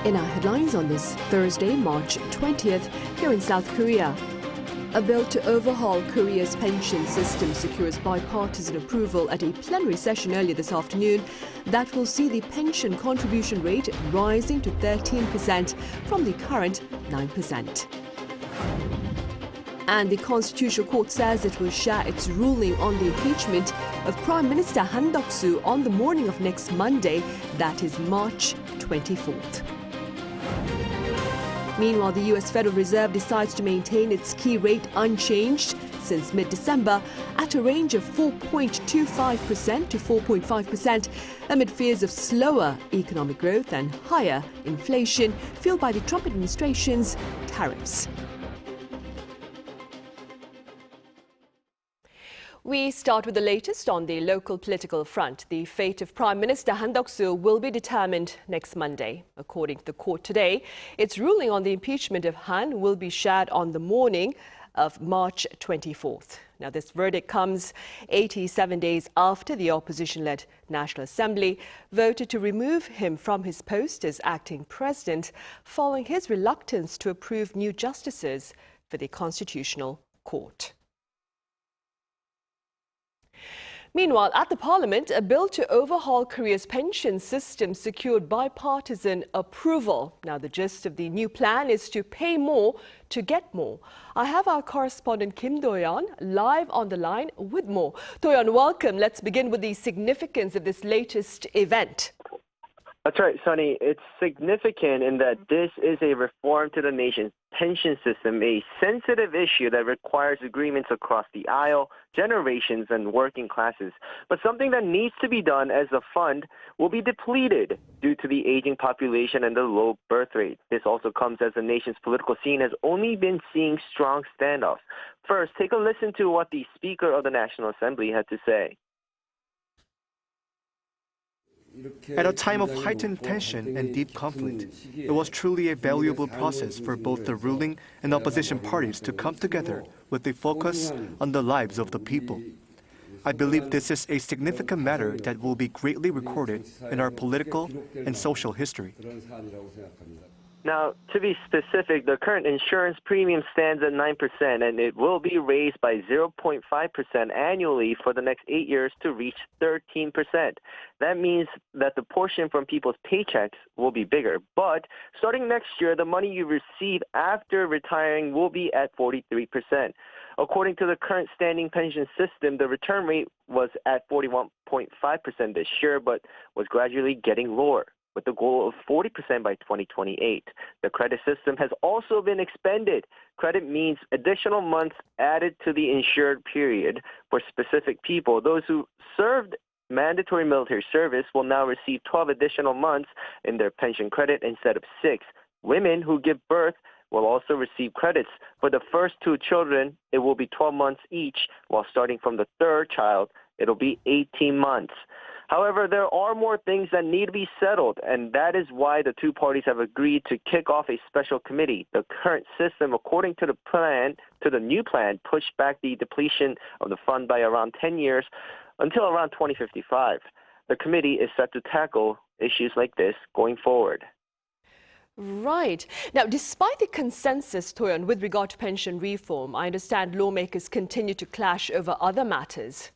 In our headlines on this Thursday, March 20th, here in South Korea. A bill to overhaul Korea's pension system secures bipartisan approval at a plenary session earlier this afternoon that will see the pension contribution rate rising to 13% from the current 9%. And the Constitutional Court says it will share its ruling on the impeachment of Prime Minister Han Duck-soo on the morning of next Monday, that is March 24th. Meanwhile, the U.S. Federal Reserve decides to maintain its key rate unchanged since mid-December at a range of 4.25% to 4.5% amid fears of slower economic growth and higher inflation fueled by the Trump administration's tariffs. We start with the latest on the local political front. The fate of Prime Minister Han Duck-soo will be determined next Monday. According to the court today, its ruling on the impeachment of Han will be shared on the morning of March 24th. Now, this verdict comes 87 days after the opposition-led National Assembly voted to remove him from his post as acting president following his reluctance to approve new justices for the Constitutional Court. Meanwhile, at the Parliament, a bill to overhaul Korea's pension system secured bipartisan approval. Now, the gist of the new plan is to pay more to get more. I have our correspondent Kim Do-yeon live on the line with more. Do-yeon, welcome. Let's begin with the significance of this latest event. That's right, Sunny. It's significant in that this is a reform to the nation's pension system, a sensitive issue that requires agreements across the aisle, generations, and working classes. But something that needs to be done as the fund will be depleted due to the aging population and the low birth rate. This also comes as the nation's political scene has only been seeing strong standoffs. First, take a listen to what the Speaker of the National Assembly had to say. At a time of heightened tension and deep conflict, it was truly a valuable process for both the ruling and opposition parties to come together with a focus on the lives of the people. I believe this is a significant matter that will be greatly recorded in our political and social history. Now, to be specific, the current insurance premium stands at 9%, and it will be raised by 0.5% annually for the next 8 years to reach 13%. That means that the portion from people's paychecks will be bigger. But starting next year, the money you receive after retiring will be at 43%. According to the current standing pension system, the return rate was at 41.5% this year, but was gradually getting lower, with the goal of 40% by 2028. The credit system has also been expanded. Credit means additional months added to the insured period for specific people. Those who served mandatory military service will now receive 12 additional months in their pension credit instead of 6. Women who give birth will also receive credits. For the first 2 children, it will be 12 months each, while starting from the 3rd child, it'll be 18 months. However, there are more things that need to be settled, and that is why the two parties have agreed to kick off a special committee. The current system, according to the new plan, pushed back the depletion of the fund by around 10 years until around 2055. The committee is set to tackle issues like this going forward. Right. Now, despite the consensus, Do-yeon, with regard to pension reform, I understand lawmakers continue to clash over other matters.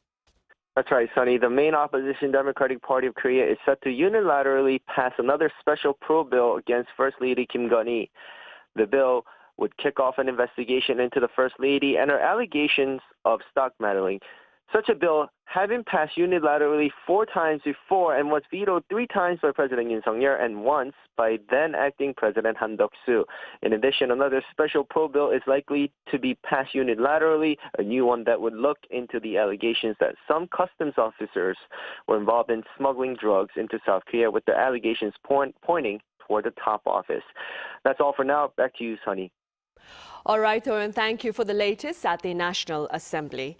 That's right, Sunny. The main opposition Democratic Party of Korea is set to unilaterally pass another special probe bill against First Lady Kim Gun-hee. The bill would kick off an investigation into the First Lady and her allegations of stock meddling. Such a bill had been passed unilaterally 4 times before and was vetoed 3 times by President Yoon Suk-yeol and once by then-acting President Han Duck-soo. In addition, another special probe bill is likely to be passed unilaterally, a new one that would look into the allegations that some customs officers were involved in smuggling drugs into South Korea, with the allegations pointing toward the top office. That's all for now. Back to you, Sunny. All right, Do-yeon, thank you for the latest at the National Assembly.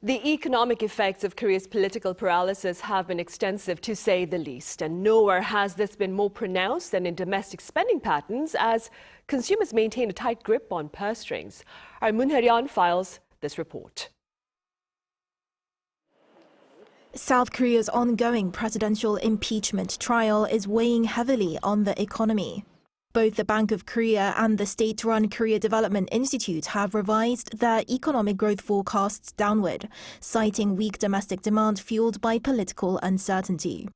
The economic effects of Korea's political paralysis have been extensive, to say the least, and nowhere has this been more pronounced than in domestic spending patterns as consumers maintain a tight grip on purse strings. Our Moon Hye-ryun files this report. South Korea's ongoing presidential impeachment trial is weighing heavily on the economy. Both the Bank of Korea and the state-run Korea Development Institute have revised their economic growth forecasts downward, citing weak domestic demand fueled by political uncertainty.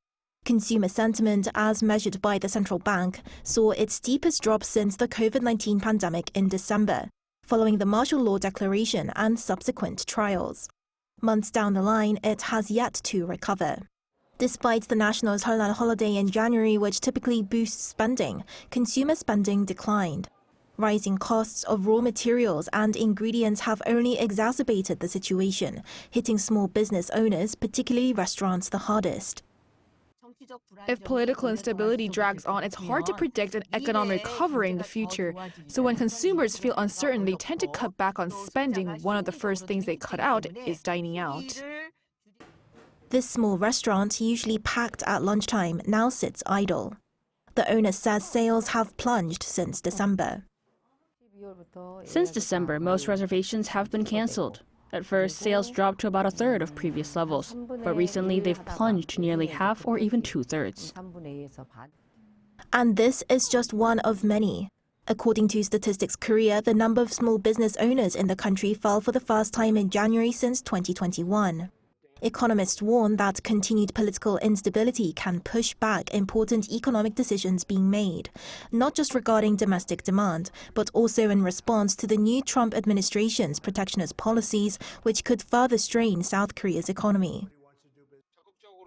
Consumer sentiment, as measured by the central bank, saw its steepest drop since the COVID-19 pandemic in December, following the martial law declaration and subsequent trials. Months down the line, it has yet to recover. Despite the national Seollal holiday in January, which typically boosts spending, consumer spending declined. Rising costs of raw materials and ingredients have only exacerbated the situation, hitting small business owners, particularly restaurants, the hardest. If political instability drags on, it's hard to predict an economic recovery in the future. So when consumers feel uncertain, they tend to cut back on spending. One of the first things they cut out is dining out. This small restaurant, usually packed at lunchtime, now sits idle. The owner says sales have plunged since December. Since December, most reservations have been cancelled. At first, sales dropped to about a third of previous levels, but recently they've plunged to nearly half or even two-thirds. And this is just one of many. According to Statistics Korea, the number of small business owners in the country fell for the first time in January since 2021. Economists warn that continued political instability can push back important economic decisions being made, not just regarding domestic demand, but also in response to the new Trump administration's protectionist policies, which could further strain South Korea's economy.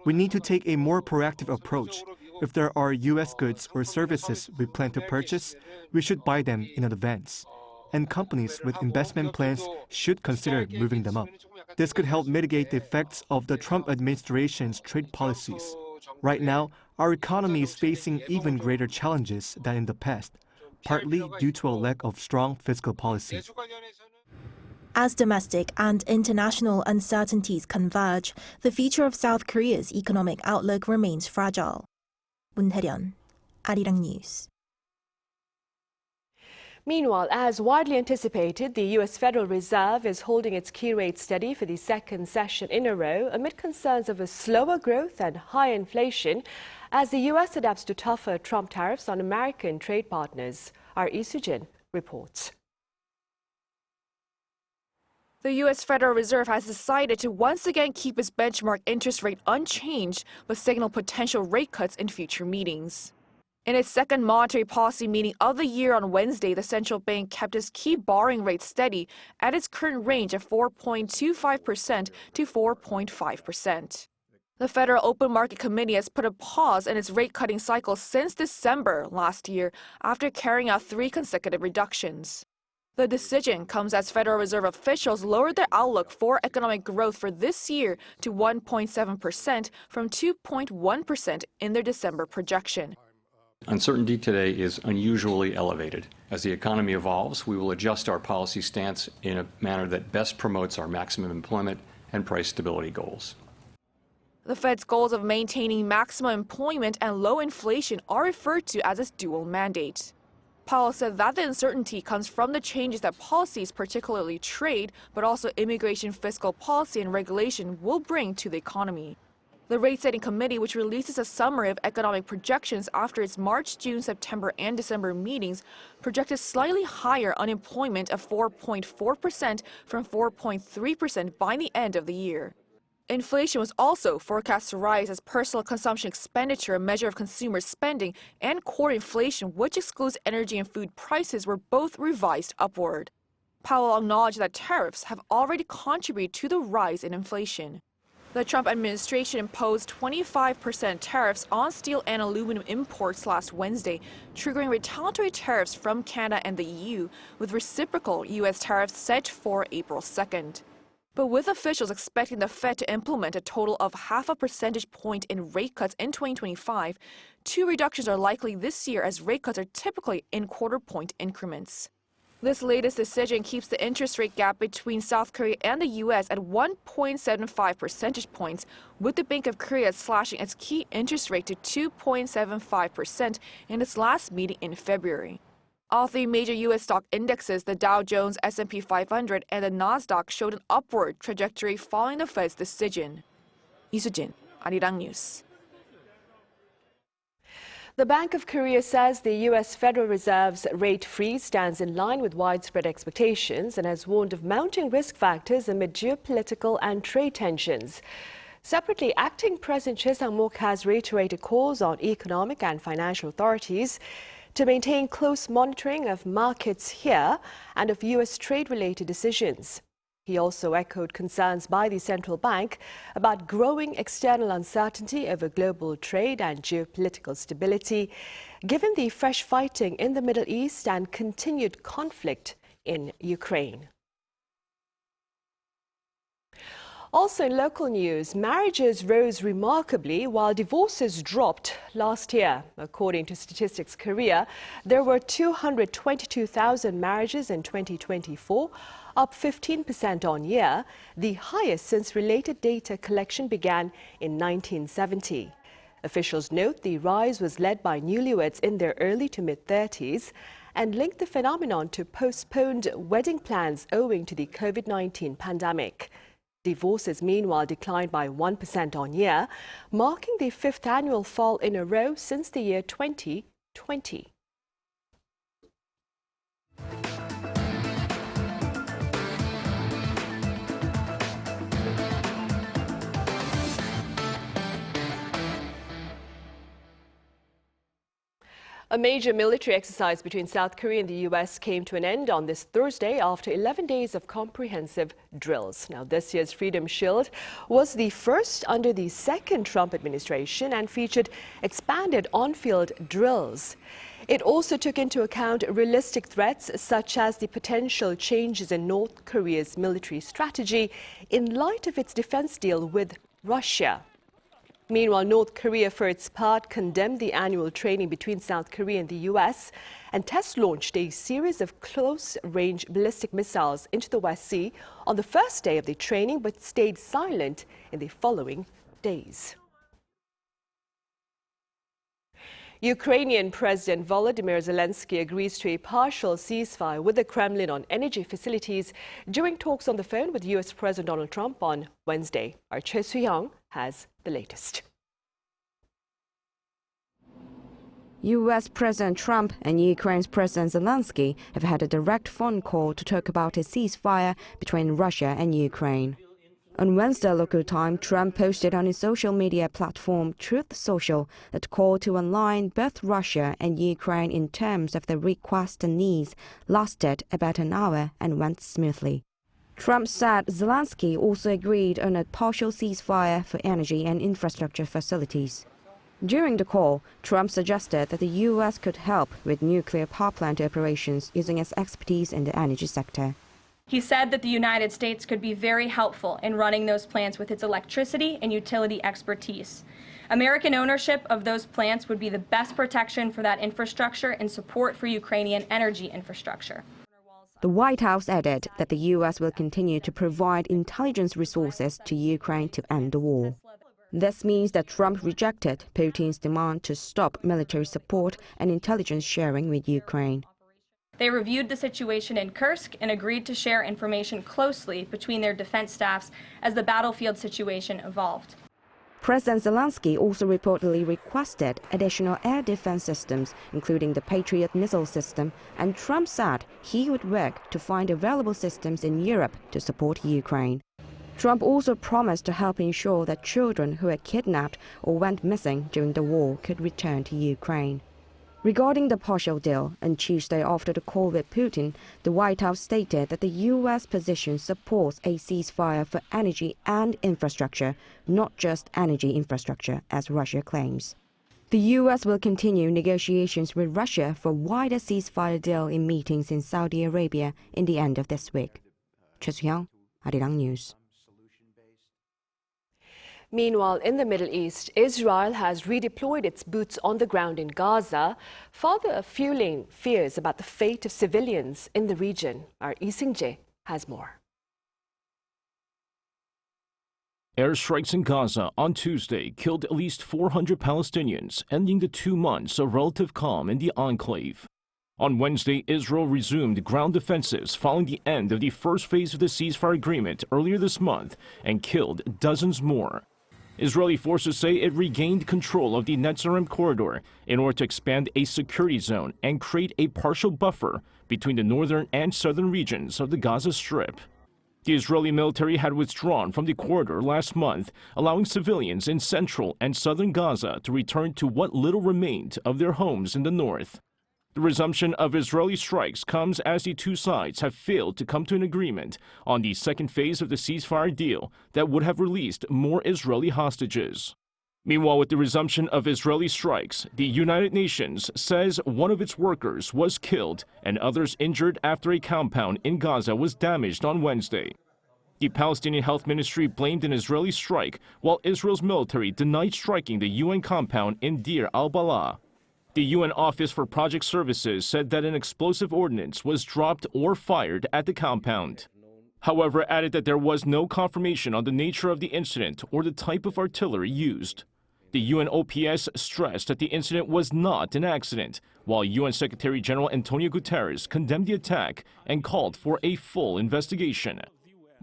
We need to take a more proactive approach. If there are U.S. goods or services we plan to purchase, we should buy them in advance. And companies with investment plans should consider moving them up. This could help mitigate the effects of the Trump administration's trade policies. Right now, our economy is facing even greater challenges than in the past, partly due to a lack of strong fiscal policy. As domestic and international uncertainties converge, the future of South Korea's economic outlook remains fragile. 문혜련, Arirang News. Meanwhile, as widely anticipated, the U.S. Federal Reserve is holding its key rate steady for the second session in a row amid concerns of a slower growth and high inflation as the U.S. adapts to tougher Trump tariffs on American trade partners. Our Lee Soo-jin reports. The U.S. Federal Reserve has decided to once again keep its benchmark interest rate unchanged, but signal potential rate cuts in future meetings. In its second monetary policy meeting of the year on Wednesday, the central bank kept its key borrowing rate steady at its current range of 4.25% to 4.5%. The Federal Open Market Committee has put a pause in its rate-cutting cycle since December last year after carrying out 3 consecutive reductions. The decision comes as Federal Reserve officials lowered their outlook for economic growth for this year to 1.7% from 2.1% in their December projection. Uncertainty today is unusually elevated. As the economy evolves, we will adjust our policy stance in a manner that best promotes our maximum employment and price stability goals. The Fed's goals of maintaining maximum employment and low inflation are referred to as its dual mandate. Powell said that the uncertainty comes from the changes that policies, particularly trade, but also immigration, fiscal policy, and regulation, will bring to the economy. The rate-setting committee, which releases a summary of economic projections after its March, June, September, and December meetings, projected slightly higher unemployment of 4.4% from 4.3% by the end of the year. Inflation was also forecast to rise as personal consumption expenditure, a measure of consumer spending, and core inflation, which excludes energy and food prices, were both revised upward. Powell acknowledged that tariffs have already contributed to the rise in inflation. The Trump administration imposed 25% tariffs on steel and aluminum imports last Wednesday, triggering retaliatory tariffs from Canada and the EU, with reciprocal U.S. tariffs set for April 2nd. But with officials expecting the Fed to implement a total of 0.5 percentage point in rate cuts in 2025, 2 reductions are likely this year as rate cuts are typically in quarter-point increments. This latest decision keeps the interest rate gap between South Korea and the U.S. at 1.75 percentage points, with the Bank of Korea slashing its key interest rate to 2.75% in its last meeting in February. All 3 major U.S. stock indexes, the Dow Jones, S&P 500, and the Nasdaq, showed an upward trajectory following the Fed's decision. Lee Soo-jin, Arirang News. The Bank of Korea says the U.S. Federal Reserve's rate freeze stands in line with widespread expectations and has warned of mounting risk factors amid geopolitical and trade tensions. Separately, acting President Choi Sang-mok has reiterated calls on economic and financial authorities to maintain close monitoring of markets here and of U.S. trade-related decisions. He also echoed concerns by the central bank about growing external uncertainty over global trade and geopolitical stability, given the fresh fighting in the Middle East and continued conflict in Ukraine. Also in local news, marriages rose remarkably while divorces dropped last year. According to Statistics Korea, there were 222,000 marriages in 2024, up 15% on year, the highest since related data collection began in 1970. Officials note the rise was led by newlyweds in their early to mid-30s and linked the phenomenon to postponed wedding plans owing to the COVID-19 pandemic. Divorces, meanwhile, declined by 1% on year, marking the fifth annual fall in a row since the year 2020. A major military exercise between South Korea and the U.S. came to an end on this Thursday after 11 days of comprehensive drills. Now, this year's Freedom Shield was the first under the second Trump administration and featured expanded on-field drills. It also took into account realistic threats such as the potential changes in North Korea's military strategy in light of its defense deal with Russia. Meanwhile, North Korea, for its part, condemned the annual training between South Korea and the U.S. and test-launched a series of close-range ballistic missiles into the West Sea on the first day of the training, but stayed silent in the following days. Ukrainian President Volodymyr Zelenskyy agrees to a partial ceasefire with the Kremlin on energy facilities during talks on the phone with U.S. President Donald Trump on Wednesday. Our Choi Soo-young has the latest. U.S. President Trump and Ukraine's President Zelenskyy have had a direct phone call to talk about a ceasefire between Russia and Ukraine. On Wednesday local time, Trump posted on his social media platform Truth Social that called to align both Russia and Ukraine in terms of the request and needs, lasted about an hour and went smoothly. Trump said Zelenskyy also agreed on a partial ceasefire for energy and infrastructure facilities. During the call, Trump suggested that the U.S. could help with nuclear power plant operations using its expertise in the energy sector. He said that the United States could be very helpful in running those plants with its electricity and utility expertise. American ownership of those plants would be the best protection for that infrastructure and support for Ukrainian energy infrastructure. The White House added that the U.S. will continue to provide intelligence resources to Ukraine to end the war. This means that Trump rejected Putin's demand to stop military support and intelligence sharing with Ukraine. They reviewed the situation in Kursk and agreed to share information closely between their defense staffs as the battlefield situation evolved. President Zelenskyy also reportedly requested additional air defense systems, including the Patriot missile system, and Trump said he would work to find available systems in Europe to support Ukraine. Trump also promised to help ensure that children who were kidnapped or went missing during the war could return to Ukraine. Regarding the partial deal, on Tuesday after the call with Putin, the White House stated that the U.S. position supports a ceasefire for energy and infrastructure, not just energy infrastructure, as Russia claims. The U.S. will continue negotiations with Russia for a wider ceasefire deal in meetings in Saudi Arabia in the end of this week. Choi Soo-young, Arirang News. Meanwhile, in the Middle East, Israel has redeployed its boots on the ground in Gaza, further fueling fears about the fate of civilians in the region. Our Lee Sing-jae has more. Airstrikes in Gaza on Tuesday killed at least 400 Palestinians, ending the 2 months of relative calm in the enclave. On Wednesday, Israel resumed ground offensives following the end of the first phase of the ceasefire agreement earlier this month and killed dozens more. Israeli forces say it regained control of the Netzarim corridor in order to expand a security zone and create a partial buffer between the northern and southern regions of the Gaza Strip. The Israeli military had withdrawn from the corridor last month, allowing civilians in central and southern Gaza to return to what little remained of their homes in the north. The resumption of Israeli strikes comes as the two sides have failed to come to an agreement on the second phase of the ceasefire deal that would have released more Israeli hostages. Meanwhile, with the resumption of Israeli strikes, the United Nations says one of its workers was killed and others injured after a compound in Gaza was damaged on Wednesday. The Palestinian Health Ministry blamed an Israeli strike, while Israel's military denied striking the UN compound in Deir al-Balah. The UN Office for Project Services said that an explosive ordnance was dropped or fired at the compound. However, added that there was no confirmation on the nature of the incident or the type of artillery used. The UN OPS stressed that the incident was not an accident, while UN Secretary General Antonio Guterres condemned the attack and called for a full investigation.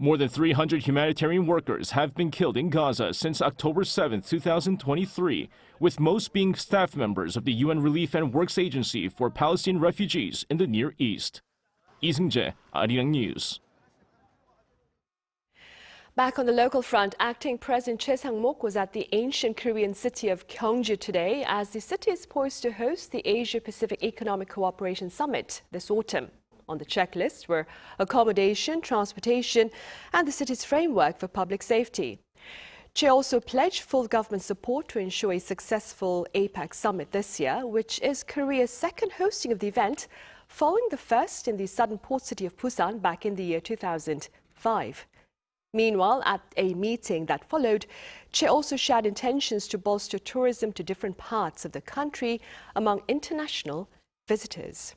More than 300 humanitarian workers have been killed in Gaza since October 7, 2023, with most being staff members of the UN Relief and Works Agency for Palestinian refugees in the Near East. Lee Seung-jae, Arirang News. Back on the local front, acting President Choi Sang-mok was at the ancient Korean city of Gyeongju today as the city is poised to host the Asia-Pacific Economic Cooperation Summit this autumn. On the checklist were accommodation, transportation, and the city's framework for public safety. Choi also pledged full government support to ensure a successful APEC summit this year, which is Korea's second hosting of the event, following the first in the southern port city of Busan back in the year 2005. Meanwhile, at a meeting that followed, Choi also shared intentions to bolster tourism to different parts of the country among international visitors.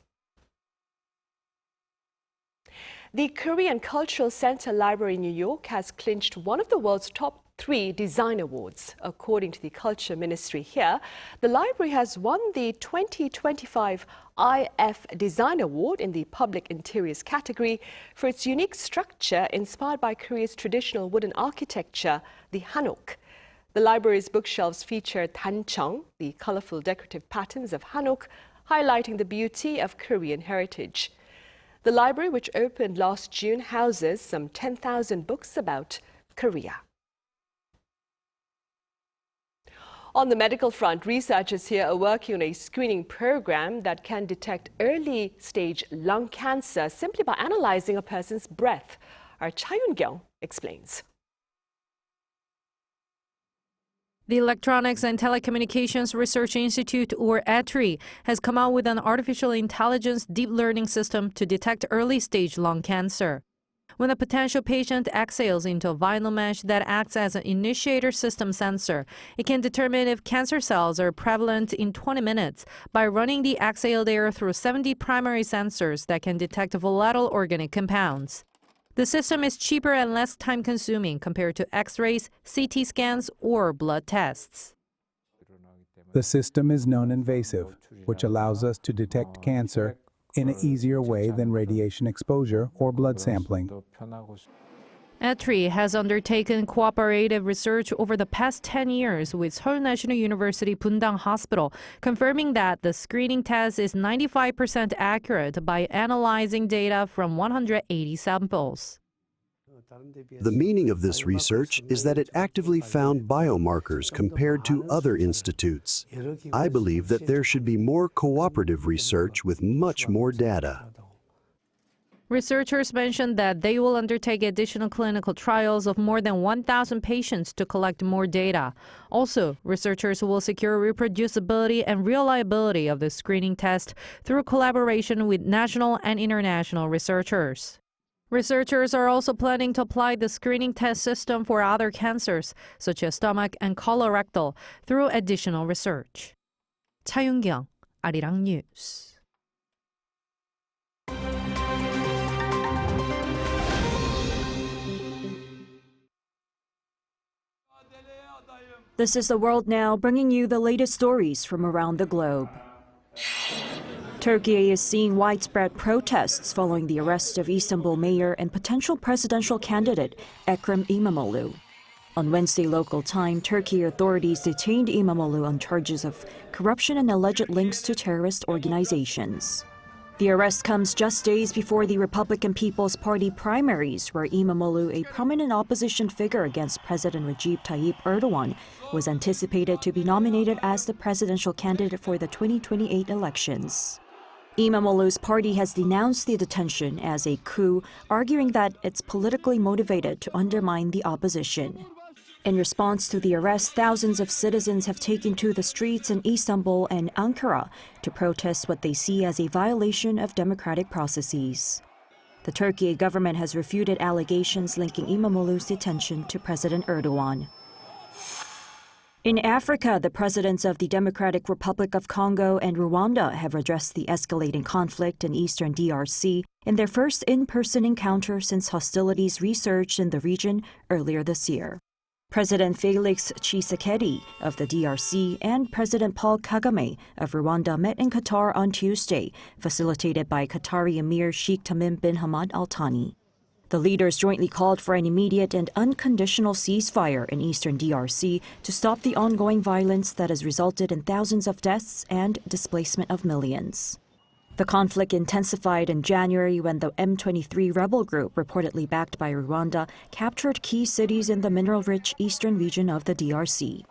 The Korean Cultural Center Library in New York has clinched one of the world's top 3 design awards. According to the Culture Ministry here, the library has won the 2025 IF Design Award in the Public Interiors category for its unique structure inspired by Korea's traditional wooden architecture, the hanok. The library's bookshelves feature 단청, the colorful decorative patterns of hanok, highlighting the beauty of Korean heritage. The library, which opened last June, houses some 10,000 books about Korea. On the medical front, researchers here are working on a screening program that can detect early-stage lung cancer simply by analyzing a person's breath. Our Cha Yun-kyung explains. The Electronics and Telecommunications Research Institute, or ETRI, has come out with an artificial intelligence deep learning system to detect early-stage lung cancer. When a potential patient exhales into a vinyl mesh that acts as an initiator system sensor, it can determine if cancer cells are prevalent in 20 minutes by running the exhaled air through 70 primary sensors that can detect volatile organic compounds. The system is cheaper and less time-consuming compared to X-rays, CT scans, or blood tests. The system is non-invasive, which allows us to detect cancer in an easier way than radiation exposure or blood sampling. ETRI has undertaken cooperative research over the past 10 years with Seoul National University Bundang Hospital, confirming that the screening test is 95% accurate by analyzing data from 180 samples. The meaning of this research is that it actively found biomarkers compared to other institutes. I believe that there should be more cooperative research with much more data. Researchers mentioned that they will undertake additional clinical trials of more than 1,000 patients to collect more data. Also, researchers will secure reproducibility and reliability of the screening test through collaboration with national and international researchers. Researchers are also planning to apply the screening test system for other cancers, such as stomach and colorectal, through additional research. Cha Yun-kyung, Arirang News. This is The World Now, bringing you the latest stories from around the globe. Turkey is seeing widespread protests following the arrest of Istanbul mayor and potential presidential candidate Ekrem İmamoğlu. On Wednesday local time, Turkey authorities detained İmamoğlu on charges of corruption and alleged links to terrorist organizations. The arrest comes just days before the Republican People's Party primaries, where İmamoğlu, a prominent opposition figure against President Recep Tayyip Erdogan, was anticipated to be nominated as the presidential candidate for the 2028 elections. İmamoğlu's party has denounced the detention as a coup, arguing that it's politically motivated to undermine the opposition. In response to the arrest, thousands of citizens have taken to the streets in Istanbul and Ankara to protest what they see as a violation of democratic processes. The Turkey government has refuted allegations linking İmamoğlu's detention to President Erdogan. In Africa, the presidents of the Democratic Republic of Congo and Rwanda have addressed the escalating conflict in eastern DRC in their first in-person encounter since hostilities resurged in the region earlier this year. President Felix Tshisekedi of the DRC and President Paul Kagame of Rwanda met in Qatar on Tuesday, facilitated by Qatari Emir Sheikh Tamim bin Hamad Al Thani. The leaders jointly called for an immediate and unconditional ceasefire in eastern DRC to stop the ongoing violence that has resulted in thousands of deaths and displacement of millions. The conflict intensified in January when the M23 rebel group, reportedly backed by Rwanda, captured key cities in the mineral-rich eastern region of the DRC.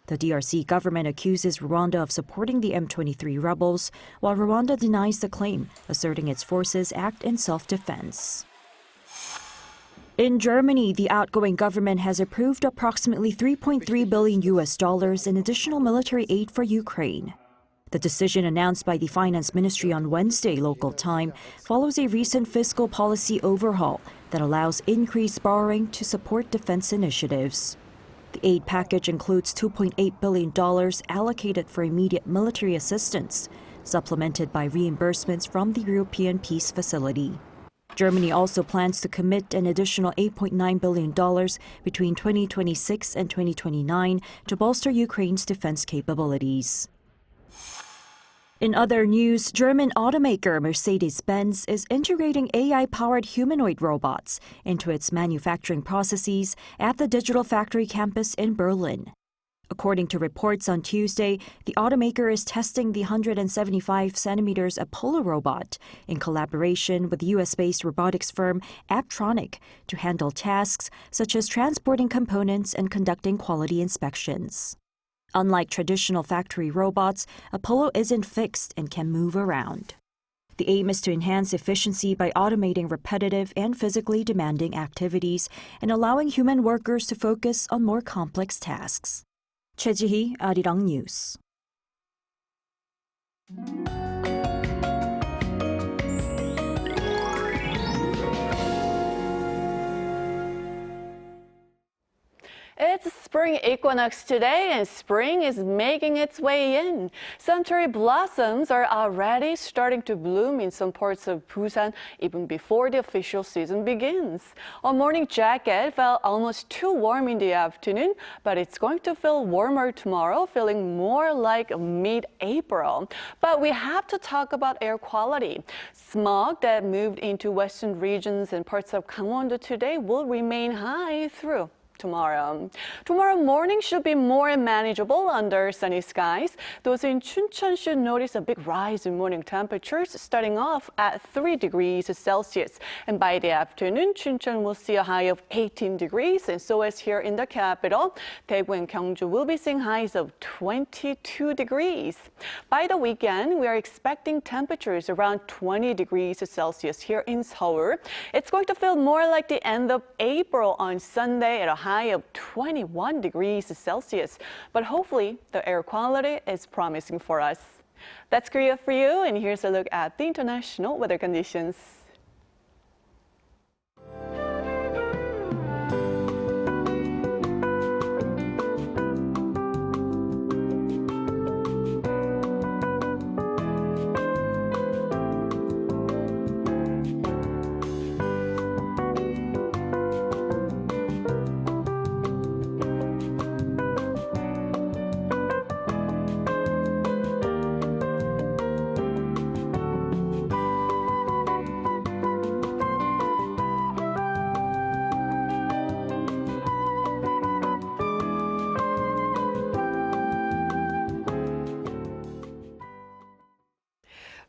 The DRC government accuses Rwanda of supporting the M23 rebels, while Rwanda denies the claim, asserting its forces act in self-defense. In Germany, the outgoing government has approved approximately $3.3 billion in additional military aid for Ukraine. The decision announced by the Finance Ministry on Wednesday local time follows a recent fiscal policy overhaul that allows increased borrowing to support defense initiatives. The aid package includes $2.8 billion allocated for immediate military assistance, supplemented by reimbursements from the European Peace Facility. Germany also plans to commit an additional $8.9 billion between 2026 and 2029 to bolster Ukraine's defense capabilities. In other news, German automaker Mercedes-Benz is integrating AI-powered humanoid robots into its manufacturing processes at the Digital Factory campus in Berlin. According to reports on Tuesday, the automaker is testing the 175cm Apollo robot in collaboration with US-based robotics firm Apptronik to handle tasks such as transporting components and conducting quality inspections. Unlike traditional factory robots, Apollo isn't fixed and can move around. The aim is to enhance efficiency by automating repetitive and physically demanding activities and allowing human workers to focus on more complex tasks. 최지희, Arirang News. It's spring equinox today, and spring is making its way in. Some cherry blossoms are already starting to bloom in some parts of Busan even before the official season begins. A morning jacket felt almost too warm in the afternoon, but it's going to feel warmer tomorrow, feeling more like mid-April. But we have to talk about air quality. Smog that moved into western regions and parts of Gyeongju today will remain high through tomorrow. Tomorrow morning should be more manageable under sunny skies. Those in Chuncheon should notice a big rise in morning temperatures starting off at 3 degrees Celsius. And by the afternoon, Chuncheon will see a high of 18 degrees. And so as here in the capital, Daegu and Gyeongju will be seeing highs of 22 degrees. By the weekend, we are expecting temperatures around 20 degrees Celsius here in Seoul. It's going to feel more like the end of April on Sunday at a high of 21 degrees Celsius. But hopefully, the air quality is promising for us. That's Korea for you, and here's a look at the international weather conditions.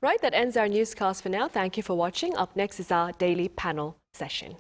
Right, that ends our newscast for now. Thank you for watching. Up next is our daily panel session.